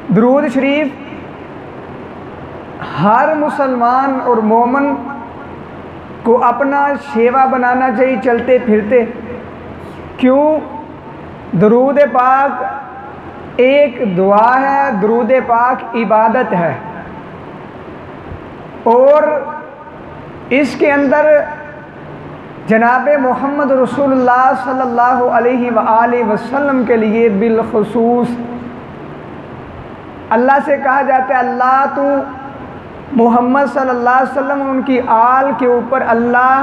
दुरूद शरीफ हर मुसलमान और मोमन को अपना शेवा बनाना चाहिए चलते फिरते। क्यों? दुरूद पाक एक दुआ है, दुरूद पाक इबादत है, और इसके अंदर जनाब मोहम्मद रसूलुल्लाह सल्लल्लाहु अलैहि वसल्लम के लिए बिलखुसूस अल्लाह से कहा जाता है, अल्लाह तू मोहम्मद सल्लल्लाहु अलैहि वसल्लम उनकी आल के ऊपर अल्लाह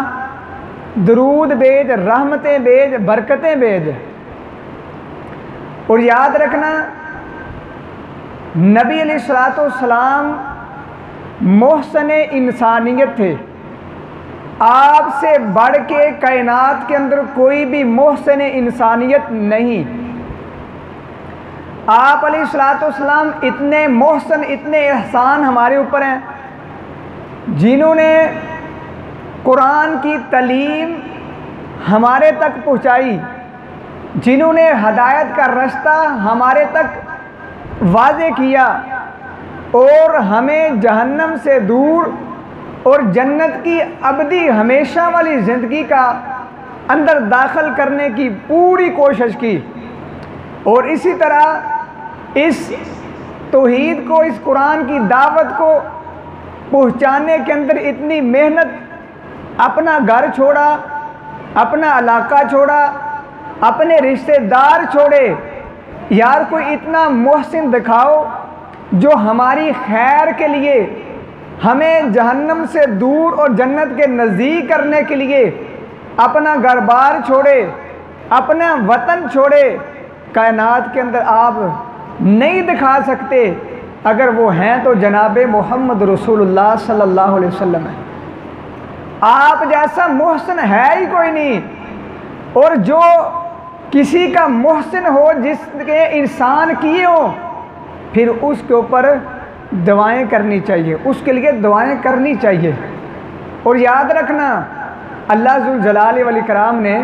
दरूद भेज, रहमतें भेज, बरकतें भेज। और याद रखना, नबी अलैहिस्सलातु वस्सलाम मोहसन इंसानियत थे। आपसे बढ़ के कायनात के अंदर कोई भी मोहसन इंसानियत नहीं। आप अलैहिस्सलातु वस्सलाम इतने मोहसन, इतने एहसान हमारे ऊपर हैं, जिन्होंने कुरान की तालीम हमारे तक पहुंचाई, जिन्होंने हदायत का रास्ता हमारे तक वाज़े किया और हमें जहन्नम से दूर और जन्नत की अबदी हमेशा वाली ज़िंदगी का अंदर दाखिल करने की पूरी कोशिश की। और इसी तरह इस तौहीद को, इस कुरान की दावत को पहुँचाने के अंदर इतनी मेहनत, अपना घर छोड़ा, अपना इलाका छोड़ा, अपने रिश्तेदार छोड़े। यार कोई इतना मोहसिन दिखाओ जो हमारी खैर के लिए, हमें जहन्नम से दूर और जन्नत के नज़दीक करने के लिए अपना घर बार छोड़े, अपना वतन छोड़े। कायनात के अंदर आप नहीं दिखा सकते, अगर वो हैं तो जनाब मोहम्मद रसूलुल्लाह सल्लल्लाहु अलैहि वसल्लम है। आप जैसा मोहसिन है ही कोई नहीं। और जो किसी का मोहसिन हो, जिसके इंसान किए हो, फिर उसके ऊपर दुआएं करनी चाहिए, उसके लिए दुआएं करनी चाहिए। और याद रखना, अल्लाह ज़ुल जलाल वल इकराम ने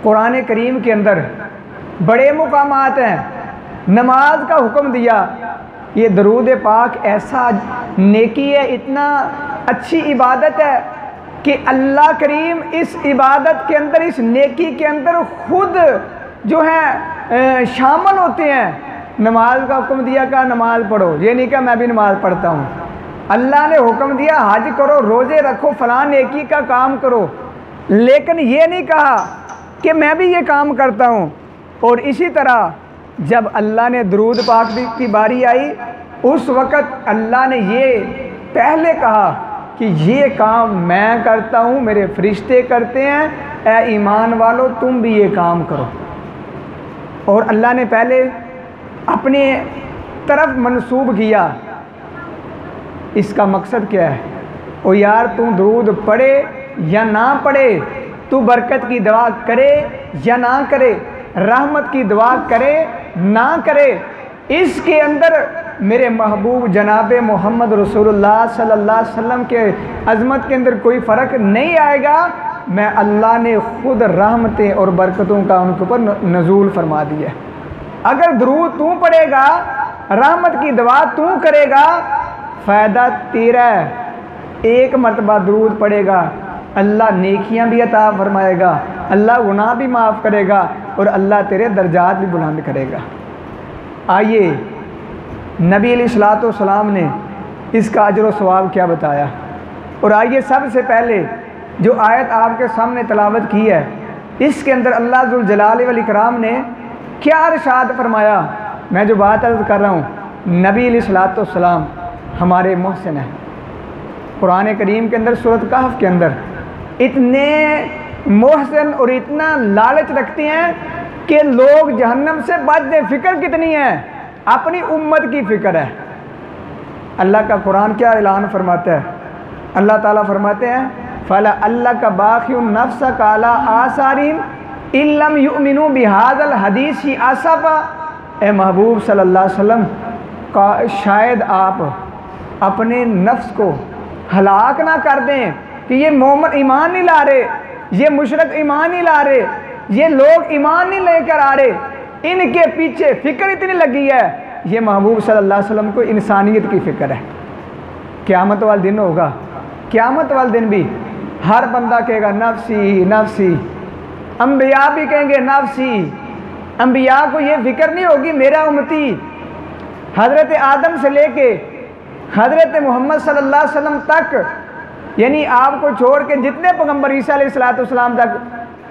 कुरान करीम के अंदर बड़े मुकामात हैं, नमाज का हुक्म दिया। ये दरूद पाक ऐसा नेकी है, इतना अच्छी इबादत है कि अल्लाह करीम इस इबादत के अंदर, इस नेकी के अंदर खुद जो है शामिल होते हैं। नमाज का हुक्म दिया, कहा नमाज पढ़ो, ये नहीं कहा मैं भी नमाज पढ़ता हूँ। अल्लाह ने हुक्म दिया हज करो, रोज़े रखो, फलां नेकी का काम करो, लेकिन ये नहीं कहा कि मैं भी ये काम करता हूँ। और इसी तरह जब अल्लाह ने दरूद पाक की बारी आई, उस वक़्त अल्लाह ने ये पहले कहा कि ये काम मैं करता हूँ, मेरे फरिश्ते करते हैं, ए ईमान वालों तुम भी ये काम करो। और अल्लाह ने पहले अपने तरफ मंसूब किया। इसका मकसद क्या है? ओ यार, तू दरूद पढ़े या ना पढ़े, तू बरकत की दुआ करे या ना करे, रहमत की दुआ करे ना करे, इसके अंदर मेरे महबूब जनाब मोहम्मद रसूलुल्लाह सल्लल्लाहु अलैहि वसल्लम के अज़मत के अंदर कोई फ़र्क नहीं आएगा। मैं अल्लाह ने खुद रहमतें और बरकतों का उनके ऊपर नज़ूल फरमा दिया। अगर दरूद तू पढ़ेगा, रहमत की दुआ तू करेगा, फ़ायदा तेरा है। एक मरतबा दरूद पढ़ेगा, अल्लाह नेकियां भी अता फरमाएगा, अल्लाह गुनाह भी माफ़ करेगा और अल्लाह तेरे दर्जात भी बुलंद करेगा। आइए, नबी अलैहिस्सलातु वस्सलाम ने इसका अजर व सवाब क्या बताया। और आइए, सबसे पहले जो आयत आपके सामने तलावत की है, इसके अंदर अल्लाह ज़ुल जलाल वल इकराम ने क्या इरशाद फरमाया। मैं जो बात अर्ज़ कर रहा हूँ, नबी अलैहिस्सलातु वस्सलाम हमारे मोहसिन हैं। कुरान करीम के अंदर सूरत कहफ के अंदर इतने मोहसिन और इतना लालच रखते हैं कि लोग जहन्नम से बच जाए। फ़िक्र कितनी है, अपनी उम्मत की फ़िक्र है। अल्लाह का कुरान क्या ऐलान फरमाता है? अल्लाह ताला फरमाते हैं, फ़ला अल्लाह का बाक़िउन नफ्सा काला आसारिम इल्लम युमिनु बिहादल हदीसी आसफ़ा। ए महबूब सल्लल्लाहु अलैहि वसल्लम का शायद आप अपने नफ्स को हलाक ना कर दें कि ये मोमिन ईमान नहीं ला रहे, ये मुशरिक ईमान नहीं ला रहे, ये लोग ईमान नहीं लेकर आ रहे, इनके पीछे फ़िक्र इतनी लगी है, ये महबूब सल्लल्लाहु अलैहि वसल्लम को इंसानियत की फ़िक्र है। क़यामत वाले दिन होगा, क़यामत वाले दिन भी हर बंदा कहेगा नफ्सी नफ्सी, अम्बिया भी कहेंगे नफ्सी। अम्बिया को ये फ़िक्र नहीं होगी मेरा उम्मती हज़रत आदम से लेके हज़रत मोहम्मद सल्लल्लाहु अलैहि वसल्लम तक, यानी आपको छोड़ के जितने पैगम्बर ईसा अलैहिस्सलाम तक,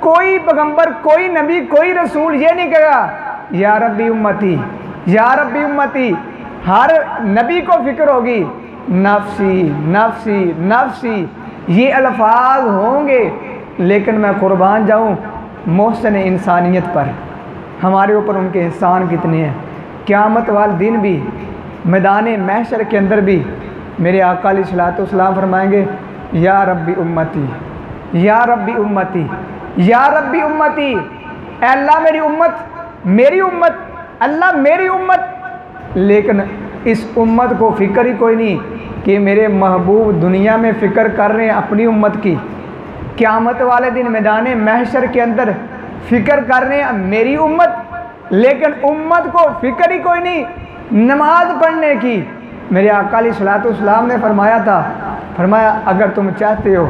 कोई पैगम्बर, कोई नबी, कोई रसूल ये नहीं कहेगा या रब्बी उम्मती, या रब्बी उम्मती। हर नबी को फ़िक्र होगी नफ्सी नफ्सी नफ्सी, ये अल्फाज होंगे। लेकिन मैं कुर्बान जाऊँ मोहसिन इंसानियत पर, हमारे ऊपर उनके एहसान कितने हैं। क़यामत वाले दिन भी मैदान महशर के अंदर भी मेरे आका अलैहिस्सलाम फरमाएंगे या रब्बी उम्मती, या रब्बी उम्मती, या रब्बी उम्मती। अल्लाह मेरी उम्मत, मेरी उम्मत, अल्लाह मेरी उम्मत। लेकिन इस उम्मत को फ़िक्र ही कोई नहीं कि मेरे महबूब दुनिया में फ़िक्र कर रहे हैं अपनी उम्मत की, क़यामत वाले दिन मैदान महशर के अंदर फ़िक्र कर रहे हैं मेरी उम्मत। लेकिन उम्मत को फ़िक्र ही कोई नहीं नमाज पढ़ने की। मेरे आका अलैहिस्सलाम ने फरमाया था, फरमाया अगर तुम चाहते हो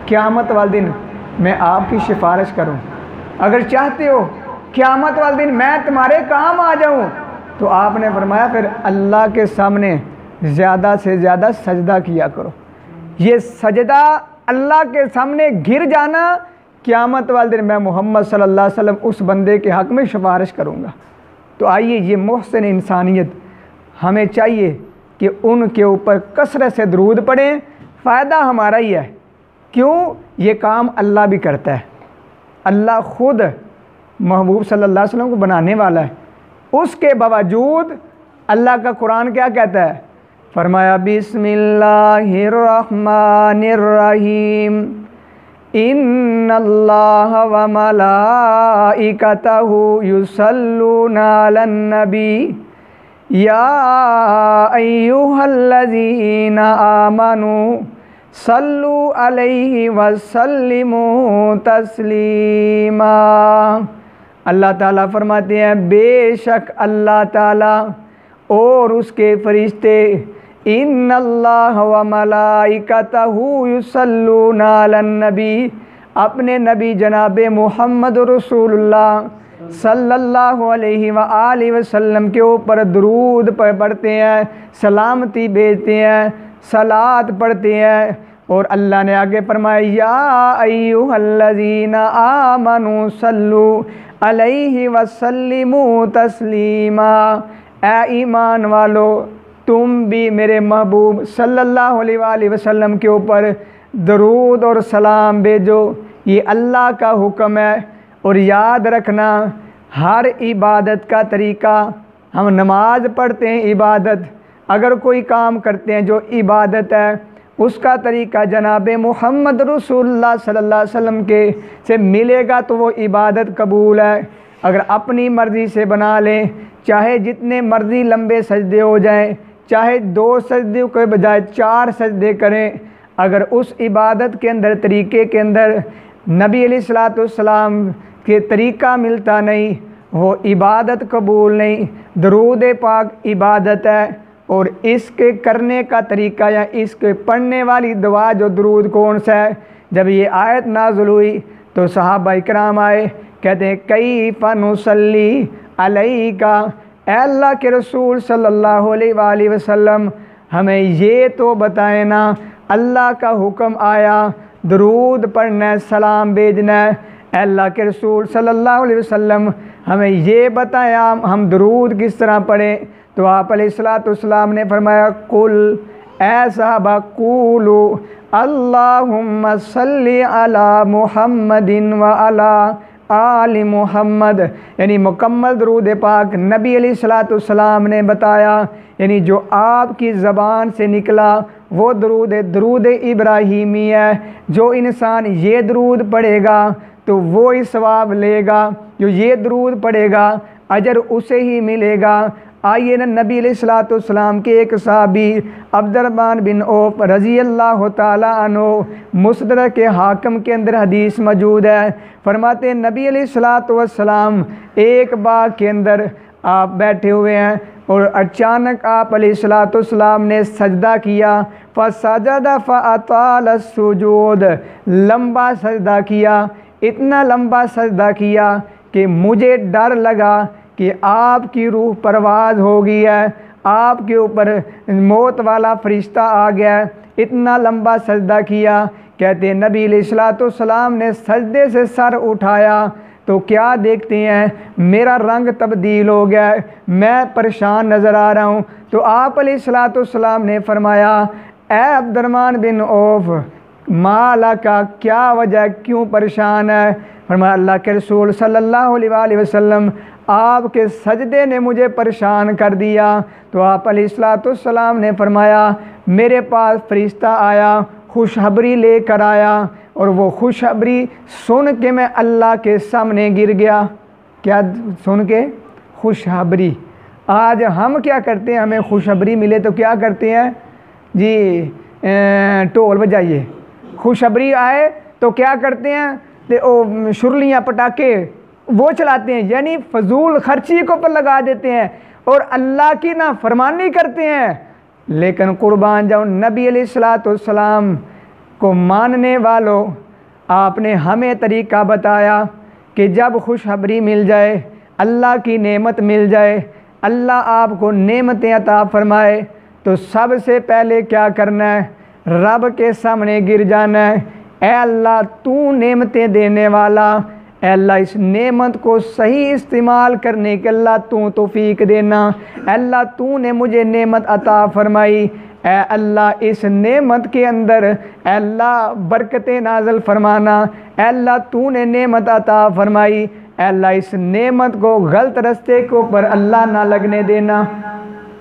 क़यामत वाले दिन मैं आपकी सिफारिश करूं, अगर चाहते हो क़यामत वाले दिन मैं तुम्हारे काम आ जाऊं, तो आपने फरमाया फिर अल्लाह के सामने ज़्यादा से ज़्यादा सजदा किया करो। ये सजदा अल्लाह के सामने गिर जाना, क़यामत वाले दिन मैं मोहम्मद सल्लल्लाहु अलैहि वसल्लम उस बंदे के हक़ में सिफारिश करूँगा। तो आइए ये मोहसिन इंसानियत हमें चाहिए कि उनके ऊपर कसरत से दरूद पढ़ें। फ़ायदा हमारा ही है, क्यों? ये काम अल्लाह भी करता है। अल्लाह ख़ुद महबूब सल्लल्लाहु अलैहि वसल्लम को बनाने वाला है, उसके बावजूद अल्लाह का कुरान क्या कहता है? फरमाया बिस्मिल्लाहिर्रहमानिर्रहीम इन्नल्लाह व मलाइकतहु युसल्लूना अलन नबी या अय्युहल्लज़ीना आमनू सल्लु अलैहि वसल्लिमू तस्लीमा। अल्लाह ताला फरमाते हैं बेशक अल्लाह ताला और उसके फरिश्ते इन्नल्लाह व मलाइकतहु युसल्लूना अलन नबी, अपने नबी जनाब मुहम्मद रसूलुल्लाह सल्लल्लाहु अलैहि व आलिहि वसल्लम के ऊपर दरूद पढ़ते हैं, सलामती भेजते हैं, सलात पढ़ते हैं। और अल्लाह ने आगे फरमाया या अय्युहल्लज़ीना आमनू सल्लु अलैहि वसल्लिमू तस्लीमा। ए ईमान वालो तुम भी मेरे महबूब सल्लल्लाहु अलैहि वसल्लम के ऊपर दरूद और सलाम भेजो। ये अल्लाह का हुक्म है। और याद रखना हर इबादत का तरीका, हम नमाज पढ़ते हैं इबादत, अगर कोई काम करते हैं जो इबादत है उसका तरीका जनाब मुहम्मद रसूलुल्लाह सल्लल्लाहु अलैहि वसल्लम के से मिलेगा तो वो इबादत कबूल है। अगर अपनी मर्ज़ी से बना लें, चाहे जितने मर्ज़ी लंबे सजदे हो जाएं, चाहे 2 सजदे के बजाय 4 सजदे करें, अगर उस इबादत के अंदर तरीके के अंदर नबी अलैहिस्सलाम के तरीका मिलता नहीं, वो इबादत कबूल नहीं। दरूद पाक इबादत है और इसके करने का तरीका या इसके पढ़ने वाली दुआ जो दरूद कौन सा है? जब ये आयत नाज़िल हुई तो सहाबा इकराम आए, कहते हैं कैफ़ नुसल्ली अलैका, अल्लाह के रसूल सल्लल्लाहु अलैहि वसल्लम हमें ये तो बताए ना, अल्लाह का हुक्म आया दरूद पढ़ना है, सलाम भेजना है, अल्लाह के रसूल सल्लल्लाहु अलैहि वसल्लम हमें ये बताया हम दरूद किस तरह पढ़ें। तो आप अलैहिस्सलाम ने फरमाया कुल ए साहबा कूलू अल्लाहुम्मा सल्ली अला मुहम्मदिन व अला आलि मुहम्मद, यानी मुकम्मल दरूद पाक नबी अलैहिस्सलाम ने बताया, यानी जो आपकी ज़बान से निकला वो दरूद इब्राहीमी है। जो इंसान ये दरूद पढ़ेगा तो वो ही सवाब लेगा, जो ये दरूद पढ़ेगा अजर उसे ही मिलेगा। आइए न नबी अलैहिस्सलाम के एक सहाबी अब्दुर्रहमान बिन औफ रज़ी अल्लाह ताला अन्हु, मुसनद के हाकिम के अंदर हदीस मौजूद है, फरमाते नबी अलैहिस्सलाम एक बाग के अंदर आप बैठे हुए हैं, और अचानक आप अलैहिस्सलाम ने सजदा किया। फ़सजद फ़अताल सुजूद, लंबा सजदा किया, इतना लंबा सजदा किया कि मुझे डर लगा कि आपकी रूह परवाज़ हो गई है, आपके ऊपर मौत वाला फरिश्ता आ गया। इतना लंबा सजदा किया। कहते नबी अलैहिस्सलाम ने सजदे से सर उठाया तो क्या देखते हैं, मेरा रंग तब्दील हो गया है, मैं परेशान नज़र आ रहा हूँ। तो आप अलैहिस्सलाम ने फरमाया, ए अब्दुर्रहमान बिन औफ, माला का क्या वजह, क्यों परेशान है? फरमाया, अल्लाह के रसूल सल्लल्लाहु अलैहि वसल्लम, आपके सजदे ने मुझे परेशान कर दिया। तो आप अलैहिस्सलाम ने फरमाया, मेरे पास फरिश्ता आया, खुशखबरी लेकर आया, और वो खुशखबरी सुन के मैं अल्लाह के सामने गिर गया। क्या सुन के? खुशखबरी। आज हम क्या करते हैं, हमें खुशखबरी मिले तो क्या करते हैं जी, ढोल बजाइए। खुशखबरी आए तो क्या करते हैं, तो शुरलियाँ पटाखे वो चलाते हैं, यानी फजूल खर्ची को पर लगा देते हैं और अल्लाह की ना फरमानी करते हैं। लेकिन कुर्बान जाऊँ नबी अलैहिस्सलाम को मानने वालों, आपने हमें तरीका बताया कि जब खुशखबरी मिल जाए, अल्लाह की नेमत मिल जाए, अल्लाह आपको नेमतें अता फरमाए, तो सबसे पहले क्या करना है, रब के सामने गिर जाना है। ए अल्लाह, तू नेमतें देने वाला, ए अल्लाह इस नेमत को सही इस्तेमाल करने के अल्लाह तू तौफीक देना। अल्लाह तूने मुझे नेमत अता फरमाई, ए अल्लाह इस नेमत के अंदर अल्लाह बरकतें नाज़िल फरमाना। अल्लाह तूने नेमत अता फरमाई, अल्लाह इस नेमत को गलत रास्ते के ऊपर अल्लाह ना लगने देना।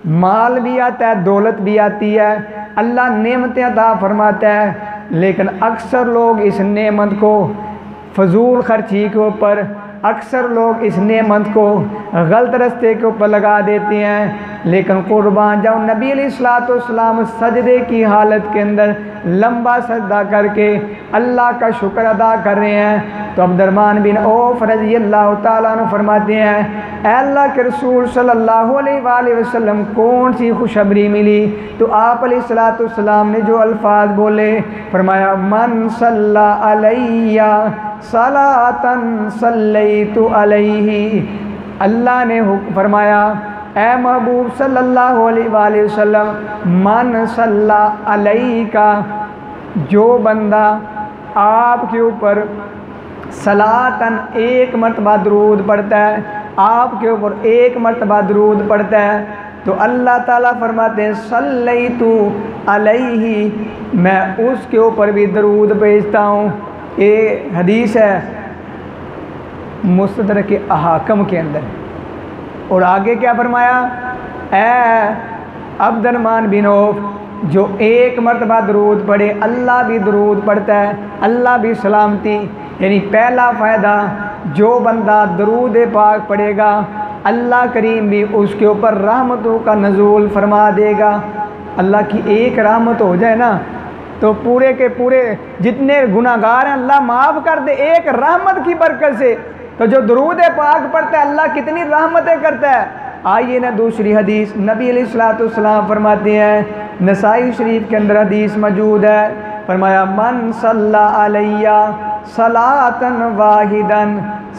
माल भी आता है, दौलत भी आती है, अल्लाह नेमतें अता फरमाता है, लेकिन अक्सर लोग इस नेमत को फजूल खर्ची के ऊपर, अक्सर लोग इस नेमत को गलत रास्ते के ऊपर लगा देते हैं। लेकिन कुर्बान जाऊँ नबी अलैहिस्सलाम सजदे की हालत के अंदर लंबा सजदा करके अल्लाह का शुक्र अदा कर रहे हैं। तो अब्दुर्रहमान बिन औफ रज़ी अल्लाह ताला अन्हु फरमाते हैं, अल्लाह के रसूल सल्लल्लाहु अलैहि वसल्लम कौन सी खुशखबरी मिली? तो आप अलैहिस्सलाम ने जो अल्फाज बोले, फरमाया, मन सल्ला अलैया सलातन सल्लैतु अलैहि। अल्लाह ने फरमाया, ए महबूब सल्लल्लाहु अलैहि वसल्लम, मन सल्ला अलैका, जो बंदा आपके ऊपर सलातन एक मरतबा दरूद पढ़ता है, आपके ऊपर एक मरतबा दरूद पढ़ता है, तो अल्लाह ताला फरमाते हैं सल्लैतु अलैहि, मैं उसके ऊपर भी दरूद भेजता हूँ। ये हदीस है मुस्तदरक के अहाकम के अंदर। और आगे क्या फरमाया, ए अब्दुर्रहमान बिन औफ, जो एक मरतबा दरूद पढ़े, अल्लाह भी दरूद पढ़ता है, अल्लाह भी सलामती। यानी पहला फ़ायदा, जो बंदा दरूद पाक पढ़ेगा, अल्लाह करीम भी उसके ऊपर रहमतों का नज़ूल फरमा देगा। अल्लाह की एक रहमत हो जाए ना, तो पूरे के पूरे जितने गुनाहगार हैं अल्लाह माफ़ कर दे, एक रहमत की बरकत से। तो जो दरूद पाक पढ़ता है, अल्लाह कितनी रहमतें करता है। आइए ना दूसरी हदीस, नबी अलैहिस्सलाम फरमाते हैं, नसाई शरीफ के अंदर हदीस मौजूद है, फरमाया, मन सल्ला अलैया सलातन वाहिदन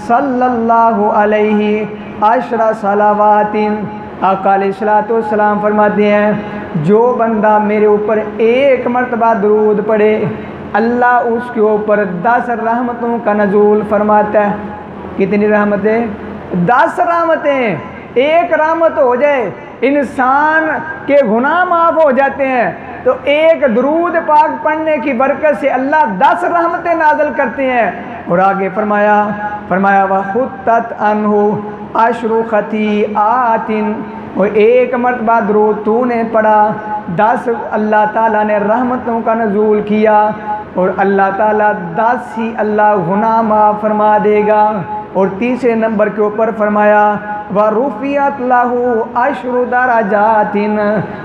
सल्लल्लाहु अलैहि अशरा सलावातिन। आका अलैहिस्सलाम फरमाते हैं, जो बंदा मेरे ऊपर एक मरतबा दरूद पढ़े, अल्लाह उसके ऊपर 10 रहमतों का नज़ूल फरमाता है। कितनी रहमतें? 10 रहमतें। एक रहमत हो जाए, इंसान के गुनाह माफ़ हो जाते हैं। तो एक दरूद पाक पढ़ने की बरकत से अल्लाह 10 रहमतें नाज़िल करते हैं। और आगे फरमाया वहुत्तत अन्हु अशरु खतीआतिन, और एक मरतबा दरूद तूने पढ़ा, 10 अल्लाह ताला ने रहमतों का नज़ूल किया, और अल्लाह ताला 10 ही अल्लाह गुनाह माफ़ फरमा देगा। और तीसरे नंबर के ऊपर फरमाया व रुफ़ियत लहू अशरु दराजातिन,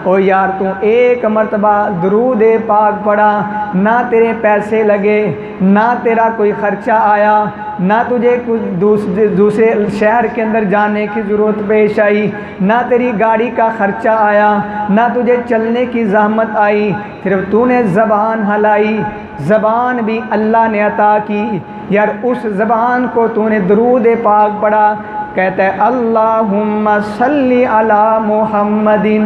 और यार तू एक मरतबा दरूद पाक पढ़ा, ना तेरे पैसे लगे, ना तेरा कोई ख़र्चा आया, ना तुझे कुछ दूसरे शहर के अंदर जाने की ज़रूरत पेश आई, ना तेरी गाड़ी का ख़र्चा आया, ना तुझे चलने की ज़हमत आई, सिर्फ तूने ज़बान हलाई। ज़बान भी अल्लाह ने अता की यार, उस ज़बान को तूने दरूद पाक पढ़ा। कहता है अल्लाहुम्मा सल्ली अला मुहम्मदिन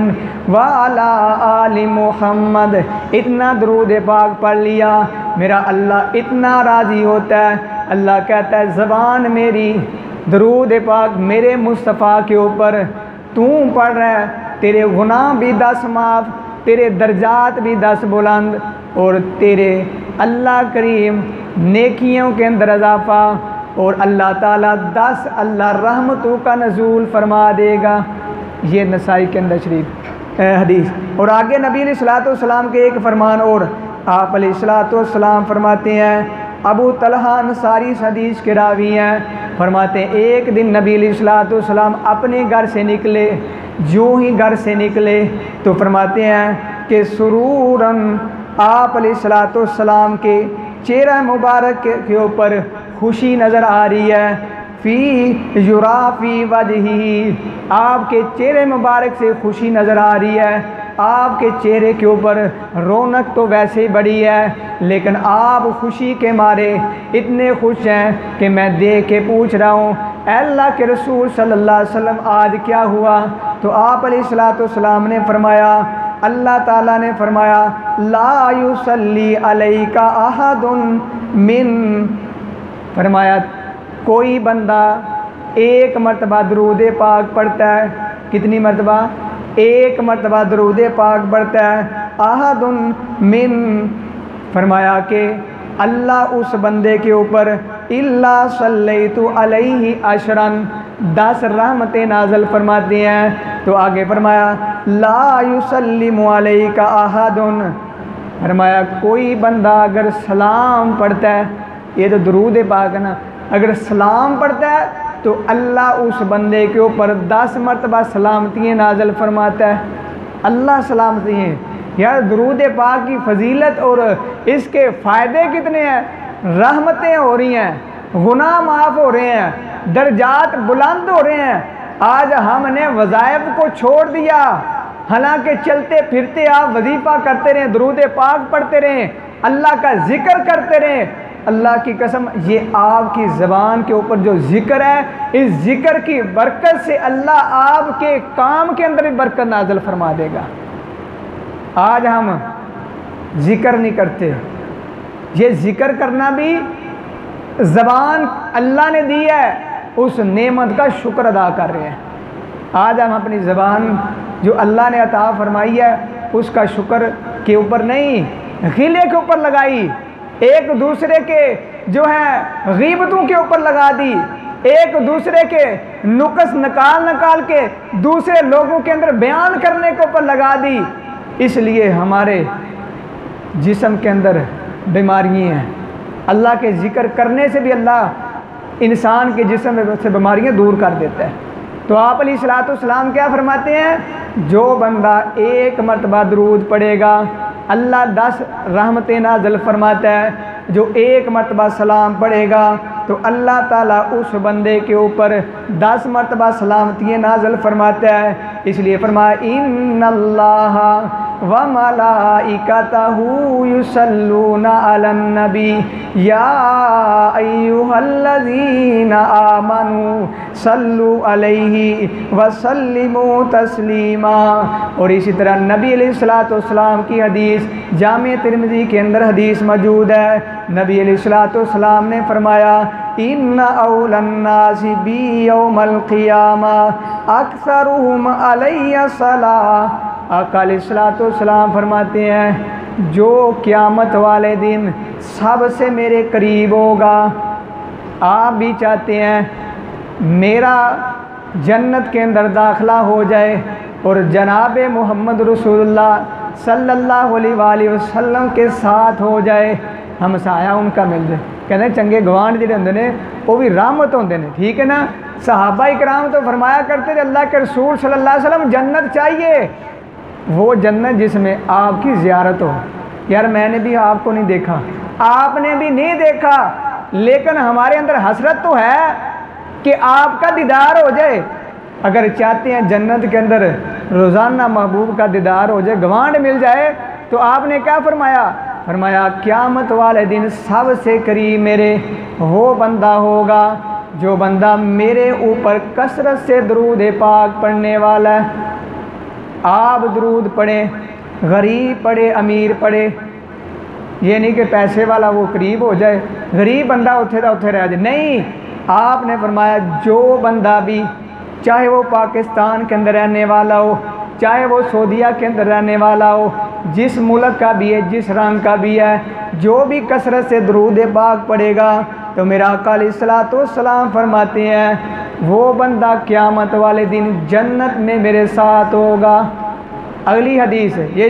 व अला आलि मुहम्मद। इतना दरूद पाक पढ़ लिया, मेरा अल्लाह इतना राज़ी होता है। अल्लाह कहता है ज़बान मेरी दरूद पाक मेरे मुस्तफ़ा के ऊपर तू पढ़ रहा है, तेरे गुनाह भी 10 माफ़, तेरे दर्जात भी 10 बुलंद, और तेरे अल्लाह करीम नेकियों के अंदर इजाफ़ा, और अल्लाह ताला 10 अल्लाह रहमतों का नज़ूल फरमा देगा। ये नसाई के अंदर शरीफ हदीस। और आगे नबी अलैहिस्सलाम के एक फरमान और आप अलैहिस्सलाम फरमाते हैं, अबू तलहा अंसारी हदीस के रावी हैं, फरमाते हैं एक दिन नबी अलैहिस्सलाम अपने घर से निकले, जो ही घर से निकले तो फरमाते हैं कि सुरूरन आप अलैहिस्सलाम के चेहरा मुबारक के ऊपर खुशी नज़र आ रही है। फ़ी युराफ़ी वजही, आपके चेहरे मुबारक से खुशी नज़र आ रही है। आपके चेहरे के ऊपर रौनक तो वैसे ही बड़ी है, लेकिन आप खुशी के मारे इतने खुश हैं कि मैं देख के पूछ रहा हूँ अल्लाह के रसूल सल्लल्लाहु अलैहि वसल्लम आज क्या हुआ? तो आप अलैहिस्सलाम ने फरमाया, अल्लाह ताला ने फरमाया ला युसल्ली अलैका अहदुन मिन, फरमाया कोई बंदा एक मरतबा दरूद पाक पढ़ता है। कितनी मरतबा? एक मरतबा दरूद पाक पढ़ता है। अहदुन मिन, फरमाया कि अल्लाह उस बंदे के ऊपर इल्ला सल्लैतु अलैहि अशरन, 10 रहमतें नाज़िल फरमाती हैं। तो आगे फरमाया ला युसल्लिमु अलैका अहदुन, फरमाया कोई बंदा अगर सलाम पढ़ता है, ये तो दरूद पाक है ना, अगर सलाम पढ़ता है तो अल्लाह उस बंदे के ऊपर 10 मरतबा सलामतियाँ नाज़िल फरमाता है। अल्लाह सलामती हैं यार, दरूद पाक की फजीलत और इसके फ़ायदे कितने हैं। रहमतें हो रही हैं, गुनाह माफ़ हो रहे हैं, दर्जात बुलंद हो रहे हैं। आज हमने वज़ाइफ को छोड़ दिया, हालांकि चलते फिरते आप वजीफ़ा करते रहें, दरूद पाक पढ़ते रहें, अल्लाह का ज़िक्र करते रहें। अल्लाह की कसम, ये आपकी ज़बान के ऊपर जो ज़िक्र है, इस ज़िक्र की बरकत से अल्लाह आपके काम के अंदर भी बरकत नाज़िल फरमा देगा। आज हम ज़िक्र नहीं करते, ये ज़िक्र करना भी ज़बान अल्लाह ने दी है, उस नेमत का शुक्र अदा कर रहे हैं। आज हम अपनी ज़बान जो अल्लाह ने अता फरमाई है उसका शुक्र के ऊपर नहीं, गिले के ऊपर लगाई, एक दूसरे के जो है गीबतों के ऊपर लगा दी, एक दूसरे के नुक्स निकाल के दूसरे लोगों के अंदर बयान करने के ऊपर लगा दी। इसलिए हमारे जिस्म के अंदर बीमारियाँ हैं। अल्लाह के ज़िक्र करने से भी अल्लाह इंसान के जिस्म से बीमारियाँ दूर कर देता है। तो आप अलैहिस्सलाम क्या फरमाते हैं, जो बंदा एक मरतबा दरूद पढ़ेगा अल्लाह 10 रहमतें नाज़िल फरमाता है। जो एक मरतबा सलाम पढ़ेगा तो अल्लाह ताला उस बंदे के ऊपर 10 मरतबा सलामतियाँ नाज़िल फरमाता है। इसलिए फरमाया इन्नल्लाह व मलाइकतहू युसल्लूना अलन नबी या अय्युहल्लज़ीना आमनू सल्लु अलैहि व सल्लिमू तस्लीमा। और इसी तरह नबी अलैहिस्सलाम की हदीस जामे तिरमिज़ी के अंदर हदीस मौजूद है। नबी अलैहिस्सलाम ने फरमाया इन्ना औलन्नासी बी यौमल क़ियामा अक्सरुहुम अलैया सलाह। आका अलैहिस्सलाम फरमाते हैं जो क़यामत वाले दिन सबसे मेरे करीब होगा। आप भी चाहते हैं मेरा जन्नत के अंदर दाखिला हो जाए और जनाब मोहम्मद रसूलुल्लाह सल्लल्लाहु अलैहि वसल्लम के साथ हो जाए, हम साया उनका मिल जाए। कहते चंगे गवांड जिहड़े हुंदे ने वो भी रहमत होंदे ने, ठीक है ना। सहाबा इकराम तो फरमाया करते थे अल्लाह के रसूल सल्लल्लाहु अलैहि वसल्लम जन्नत चाहिए, वो जन्नत जिसमें आपकी ज़ियारत हो। यार मैंने भी आपको नहीं देखा, आपने भी नहीं देखा, लेकिन हमारे अंदर हसरत तो है कि आपका दीदार हो जाए। अगर चाहते हैं जन्नत के अंदर रोज़ाना महबूब का दीदार हो जाए, गवांड मिल जाए, तो आपने क्या फरमाया? फरमाया क़यामत वाले दिन सबसे करीब मेरे वो बंदा होगा जो बंदा मेरे ऊपर कसरत से दरूद पाक पढ़ने वाला है। आप दरूद पढ़ें, गरीब पढ़े, अमीर पढ़े, ये नहीं कि पैसे वाला वो करीब हो जाए, गरीब बंदा उथे दा उथे रह जाए। नहीं, आपने फरमाया जो बंदा भी, चाहे वो पाकिस्तान के अंदर रहने वाला हो, चाहे वो सऊदीया के अंदर रहने वाला हो, जिस मुल्क का भी है, जिस रंग का भी है, जो भी कसरत से दरूद पाक पढ़ेगा तो मेरा आका अलैहिस्सलाम फरमाते हैं वो बंदा क़यामत वाले दिन जन्नत में मेरे साथ होगा। अगली हदीस है, ये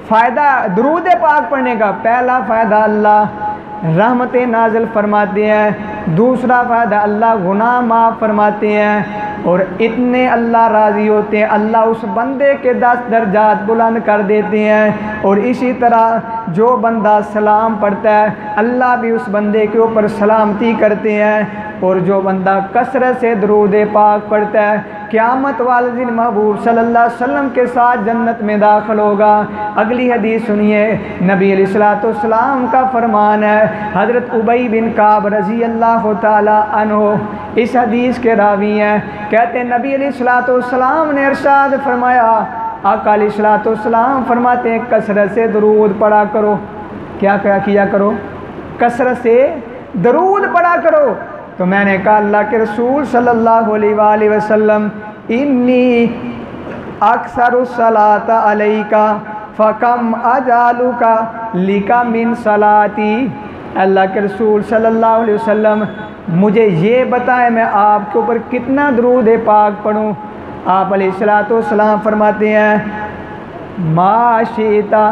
फ़ायदा दरूद पाक पढ़ने का। पहला फ़ायदा अल्लाह रहमतें नाज़िल फरमाते हैं, दूसरा फ़ायदा अल्लाह गुनाह माफ़ फरमाते हैं, और इतने अल्लाह राज़ी होते हैं, अल्लाह उस बंदे के 10 दर्जात बुलंद कर देते हैं। और इसी तरह जो बंदा सलाम पढ़ता है अल्लाह भी उस बंदे के ऊपर सलामती करते हैं। और जो बंदा कसरत से दरूद पाक पढ़ता है क़यामत वाले दिन महबूब सल्लल्लाहु अलैहि वसल्लम के साथ जन्नत में दाखिल होगा। अगली हदीस सुनिए, नबी अलैहिस्सलाम का फरमान है। हज़रत उबई बिन काब रज़ी अल्लाह ताला अन्हो इस हदीस के रावी हैं। कहते हैं नबी अलैहिस्सलाम ने इरशाद फरमाया, आका अलैहिस्सलाम फरमाते हैं कसरत से दरूद पढ़ा करो। क्या क्या किया करो? कसरत से दरूद पढ़ा करो। तो मैंने कहा अल्लाह के रसूल सल्लल्लाहु अलैहि वसल्लम इन्नी अक्सरुस सलात अलैका फ़कम अजालुका लिका मिन सलाती। अल्लाह के रसूल सल्लल्लाहु अलैहि वसल्लम मुझे ये बताएं मैं आपके ऊपर कितना दरूद पाक पढ़ूँ। आप अलैहिस्सलाम फरमाते हैं माशिता,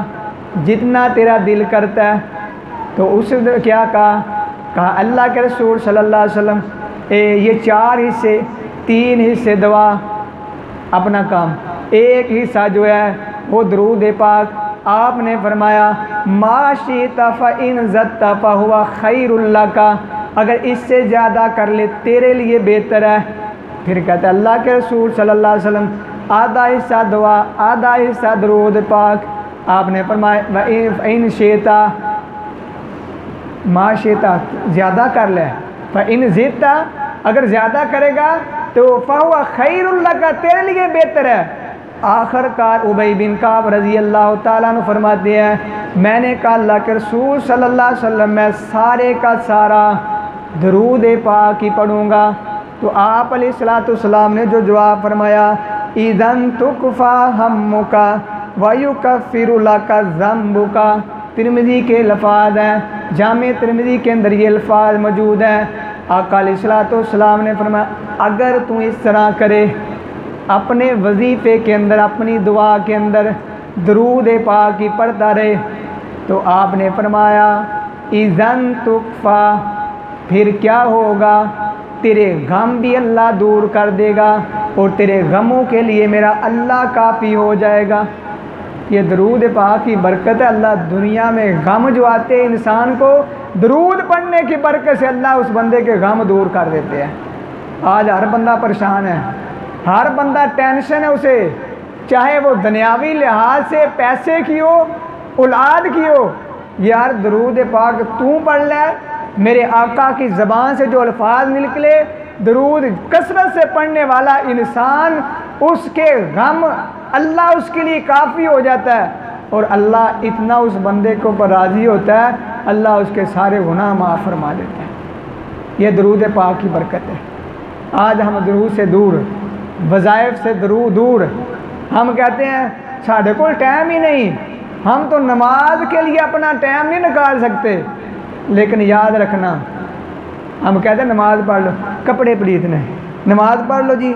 जितना तेरा दिल करता है। तो उसने क्या कहा अल्लाह के रसूल सल्लल्लाहु अलैहि वसल्लम ये 4 हिस्से, 3 हिस्से दवा अपना काम, एक हिस्सा जो है वो दरूद पाक। आपने फरमाया माशिता फ़इन ज़दता फ़हुवा खैरुल लका, अगर इससे ज़्यादा कर ले तेरे लिए बेहतर है। फिर कहता है अल्लाह के रसूल सल्लल्लाहु अलैहि वसल्लम आधा हिस्सा दुआ, आधा हिस्सा दरूद पाक। आपने फरमाया इन शेता माशेता, ज़्यादा कर ले, फ़इन ज़िदता, अगर ज़्यादा करेगा तो फ़हुवा खैरुल लका, तेरे लिए बेहतर है। आखिरकार उबई बिन काब रज़ी अल्लाह ताला अन्हु फरमाते हैं मैंने कहा अल्लाह के रसूल सल्लल्लाहु अलैहि वसल्लम मैं सारे का सारा दरूद पाक ही पढ़ूँगा। तो आप अलैहिस्सलाम ने जो जवाब फरमाया इज़न तुकफ़ा हम्मुका वयुकफ़िरु लका ज़म्बुका। तिरमिज़ी के लफ़ाज़ हैं, जामे तिरमिज़ी के अंदर ये अल्फाज मौजूद हैं। आका अलैहिस्सलाम ने फरमाया अगर तू इस तरह करे अपने वजीफ़े के अंदर, अपनी दुआ के अंदर दरूद पाक ही पढ़ता रहे, तो आपने फरमाया इज़न तुकफ़ा, फिर क्या होगा, तेरे गम भी अल्लाह दूर कर देगा और तेरे गमों के लिए मेरा अल्लाह काफ़ी हो जाएगा। ये दरूद पाक की बरकत है। अल्लाह दुनिया में गम जो आते हैं इंसान को दरूद पढ़ने की बरकत से अल्लाह उस बंदे के गम दूर कर देते हैं। आज हर बंदा परेशान है, हर बंदा टेंशन है उसे, चाहे वो दुनियावी लिहाज से पैसे की हो, औलाद की हो। यार दरूद पाक तू पढ़ ले, मेरे आका की ज़बान से जो अल्फाज निकले, दरूद कसरत से पढ़ने वाला इंसान, उसके गम अल्लाह उसके लिए काफ़ी हो जाता है और अल्लाह इतना उस बंदे के ऊपर राज़ी होता है, अल्लाह उसके सारे गुनाह माफ़ फरमा देता है। यह दरूद पाक की बरकत है। आज हम दरूद से दूर, वज़ाइफ से दूर, हम कहते हैं साढ़े को टाइम ही नहीं, हम तो नमाज के लिए अपना टाइम नहीं निकाल सकते। लेकिन याद रखना, हम कहते हैं नमाज पढ़ लो, कपड़े पलीत ने, नमाज पढ़ लो जी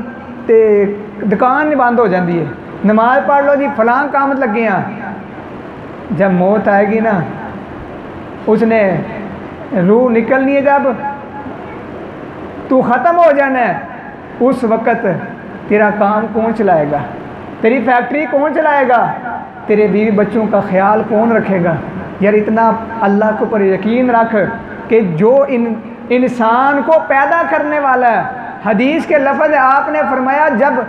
तो दुकान नहीं बंद हो जाती है, नमाज पढ़ लो जी फलां काम लगे हैं। जब मौत आएगी ना, उसने रूह निकलनी है, जब तू ख़त्म हो जाना है, उस वक़्त तेरा काम कौन चलाएगा, तेरी फैक्ट्री कौन चलाएगा, तेरे बीवी बच्चों का ख्याल कौन रखेगा। यार इतना अल्लाह के ऊपर यकीन रख कि जो इन इंसान को पैदा करने वाला है। हदीस के लफ्ज़ आपने फरमाया जब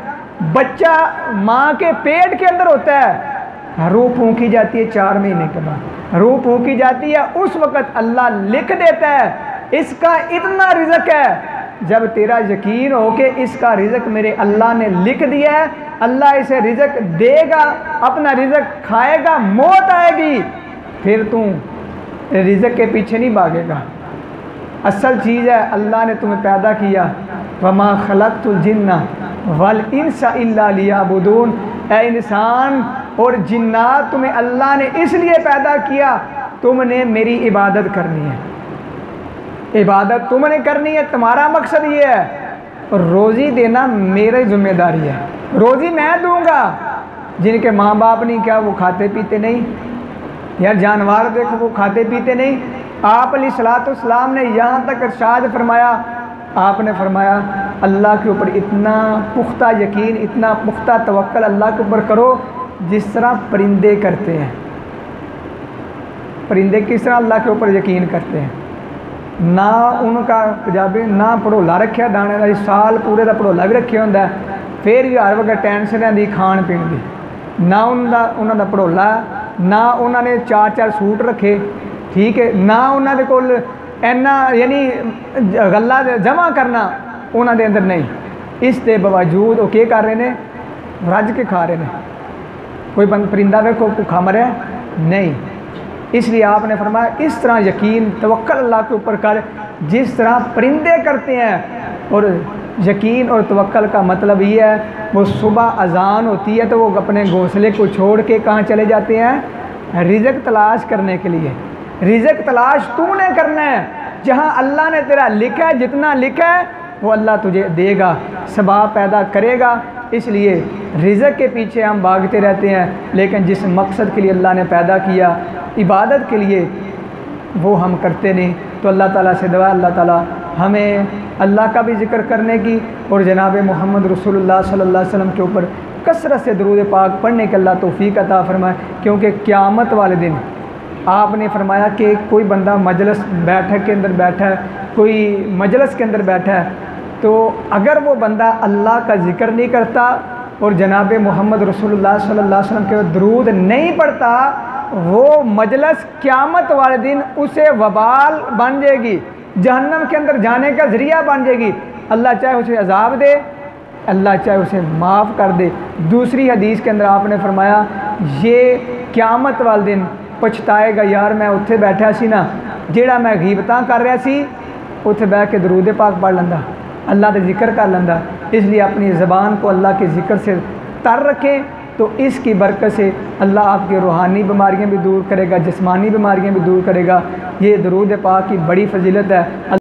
बच्चा माँ के पेट के अंदर होता है, रूह फूंकी जाती है 4 महीने के बाद, रूह फूंकी जाती है, उस वक़्त अल्लाह लिख देता है इसका इतना रिज़्क है। जब तेरा यकीन हो कि इसका रिज़्क मेरे अल्लाह ने लिख दिया है, अल्लाह इसे रिज़्क देगा, अपना रिज़्क खाएगा, मौत आएगी, फिर तू रिज़्क के पीछे नहीं भागेगा। असल चीज़ है अल्लाह ने तुम्हें पैदा किया, वमा खलक़तुल जिन्ना वल इंसा इल्ला लियअबुदून। ऐ इंसान और जिन्नात तुम्हें अल्लाह ने इसलिए पैदा किया, तुमने मेरी इबादत करनी है, इबादत तुमने करनी है, तुम्हारा मकसद ये है। रोज़ी देना मेरी जिम्मेदारी है, रोज़ी मैं दूंगा। जिनके माँ बाप नहीं, क्या वो खाते पीते नहीं? यार जानवर देखो वो खाते पीते नहीं। आप अलैहिस्सलाम ने यहाँ तक इरशाद फरमाया, आपने फरमाया अल्लाह के ऊपर इतना पुख्ता यकीन, इतना पुख्ता तवक्कल अल्लाह के ऊपर करो जिस तरह परिंदे करते हैं। परिंदे किस तरह अल्लाह के ऊपर यकीन करते हैं। ना उनका पंजाबी ना भड़ोला रखा दाने का, साल पूरे का भड़ोला भी रखे होंगे, फिर भी हर वक्त टेंशन दी खाण पीण की। ना उन्होंने भड़ोला, ना उन्होंने 4-4 सूट रखे, ठीक है, ना उन्होंने कोल इन्ना यानी गल्ला जमा करना उन्होंने अंदर नहीं। इसके बावजूद वो क्या कर रहे हैं? रज के खा रहे हैं। कोई परिंदा वेखो भुखा मरे नहीं। इसलिए आपने फरमाया इस तरह यकीन तवक्कल अल्लाह के ऊपर कर जिस तरह परिंदे करते हैं। और यकीन और तवक्कल का मतलब ये है, वो सुबह अजान होती है तो वो अपने घोंसले को छोड़ के कहाँ चले जाते हैं? रिज़्क तलाश करने के लिए। रिज़्क तलाश तूने करना है, जहाँ अल्लाह ने तेरा लिखा है, जितना लिखा है वो अल्लाह तुझे देगा, सबाब पैदा करेगा। इसलिए रिज़्क के पीछे हम भागते रहते हैं, लेकिन जिस मकसद के लिए अल्लाह ने पैदा किया, इबादत के लिए, वो हम करते नहीं। तो अल्लाह ताला से दुआ, अल्लाह ताला हमें अल्लाह का भी ज़िक्र करने की और जनाब मोहम्मद रसूलुल्लाह सल्लल्लाहु अलैहि वसल्लम के ऊपर कसरत से दुरूद पाक पढ़ने के अल्लाह तौफीक अता फरमाए। क्योंकि क़यामत वाले दिन आपने फरमाया कि कोई बंदा मजलिस बैठक के अंदर बैठा है, कोई मजलिस के अंदर बैठा है, तो अगर वो बंदा अल्लाह का ज़िक्र नहीं करता और जनाब मोहम्मद रसूलुल्लाह सल्लल्लाहु अलैहि वसल्लम के दरूद नहीं पढ़ता, वो मजलिस क़यामत वाले दिन उसे वबाल बन जाएगी, जहन्नम के अंदर जाने का ज़रिया बन जाएगी। अल्लाह चाहे उसे अजाब दे, अल्लाह चाहे उसे माफ़ कर दे। दूसरी हदीस के अंदर आपने फरमाया ये क़यामत वाले दिन पछताएगा, यार मैं उत्थे बैठा सी ना, जेड़ा मैं गीबतां कर रहा सी उत्थे बैठ के दरूद पाक पढ़ लंदा, अल्लाह का जिक्र कर लंदा। इसलिए अपनी ज़बान को अल्लाह के ज़िक्र से तर रखें, तो इसकी बरकत से अल्लाह आपकी रूहानी बीमारियां भी दूर करेगा, जिस्मानी बीमारियां भी दूर करेगा। ये दरूद पाक की बड़ी फजीलत है।